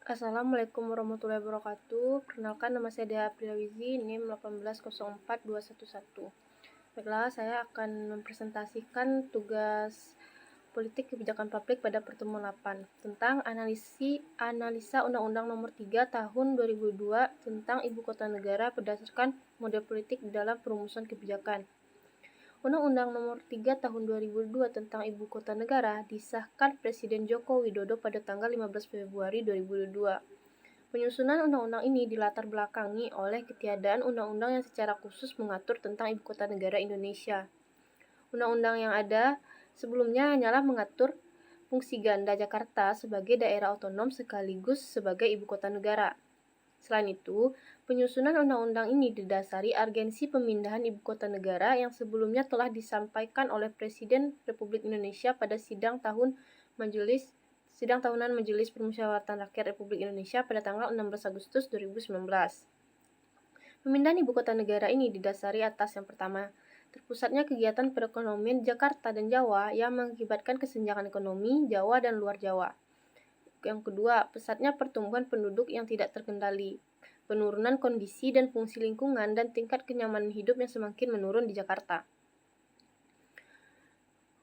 Assalamualaikum warahmatullahi wabarakatuh. Perkenalkan, nama saya Dea Aprilia Wizi, NIM 1804211. Baiklah, saya akan mempresentasikan tugas politik kebijakan publik pada pertemuan 8 tentang analisa Undang-Undang Nomor 3 Tahun 2002 tentang Ibu Kota Negara berdasarkan model politik di dalam perumusan kebijakan. Undang-Undang Nomor 3 Tahun 2002 tentang Ibu Kota Negara disahkan Presiden Joko Widodo pada tanggal 15 Februari 2002. Penyusunan undang-undang ini dilatar belakangi oleh ketiadaan undang-undang yang secara khusus mengatur tentang Ibu Kota Negara Indonesia. Undang-undang yang ada sebelumnya hanyalah mengatur fungsi ganda Jakarta sebagai daerah otonom sekaligus sebagai Ibu Kota Negara. Selain itu, penyusunan undang-undang ini didasari urgensi pemindahan ibu kota negara yang sebelumnya telah disampaikan oleh Presiden Republik Indonesia pada sidang tahunan Majelis Permusyawaratan Rakyat Republik Indonesia pada tanggal 16 Agustus 2019. Pemindahan ibu kota negara ini didasari atas yang pertama, terpusatnya kegiatan perekonomian Jakarta dan Jawa yang mengakibatkan kesenjangan ekonomi Jawa dan luar Jawa. Yang kedua, pesatnya pertumbuhan penduduk yang tidak terkendali, penurunan kondisi dan fungsi lingkungan, dan tingkat kenyamanan hidup yang semakin menurun di Jakarta.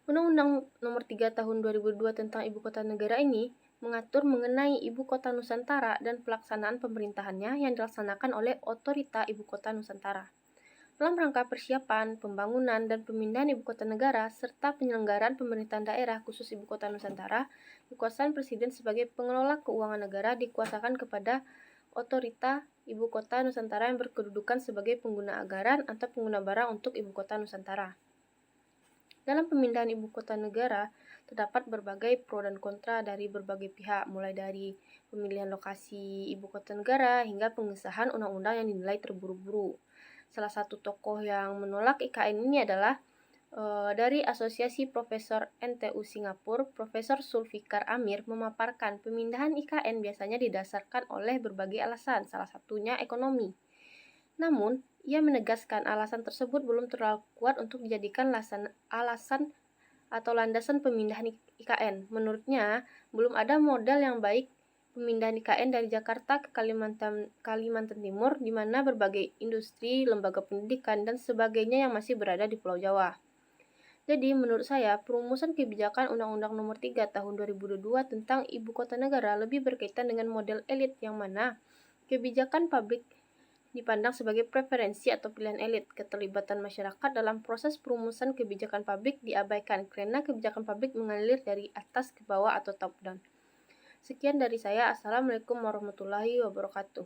Undang-Undang Nomor 3 Tahun 2002 tentang Ibu Kota Negara ini mengatur mengenai Ibu Kota Nusantara dan pelaksanaan pemerintahannya yang dilaksanakan oleh Otorita Ibu Kota Nusantara. Dalam rangka persiapan, pembangunan, dan pemindahan ibu kota negara, serta penyelenggaraan pemerintahan daerah khusus ibu kota Nusantara, kekuasaan Presiden sebagai pengelola keuangan negara dikuasakan kepada Otorita Ibu Kota Nusantara yang berkedudukan sebagai pengguna anggaran atau pengguna barang untuk ibu kota Nusantara. Dalam pemindahan ibu kota negara, terdapat berbagai pro dan kontra dari berbagai pihak, mulai dari pemilihan lokasi ibu kota negara hingga pengesahan undang-undang yang dinilai terburu-buru. Salah satu tokoh yang menolak IKN ini adalah dari Asosiasi Profesor NTU Singapura, Profesor Zulfikar Amir memaparkan pemindahan IKN biasanya didasarkan oleh berbagai alasan, salah satunya ekonomi. Namun, ia menegaskan alasan tersebut belum terlalu kuat untuk dijadikan alasan atau landasan pemindahan IKN. Menurutnya, belum ada modal yang baik pemindahan IKN dari Jakarta ke Kalimantan Timur, di mana berbagai industri, lembaga pendidikan, dan sebagainya yang masih berada di Pulau Jawa. Jadi, menurut saya, perumusan kebijakan Undang-Undang Nomor 3 Tahun 2002 tentang Ibu Kota Negara lebih berkaitan dengan model elit yang mana kebijakan publik dipandang sebagai preferensi atau pilihan elit. Keterlibatan masyarakat dalam proses perumusan kebijakan publik diabaikan karena kebijakan publik mengalir dari atas ke bawah atau top down. Sekian dari saya. Assalamualaikum warahmatullahi wabarakatuh.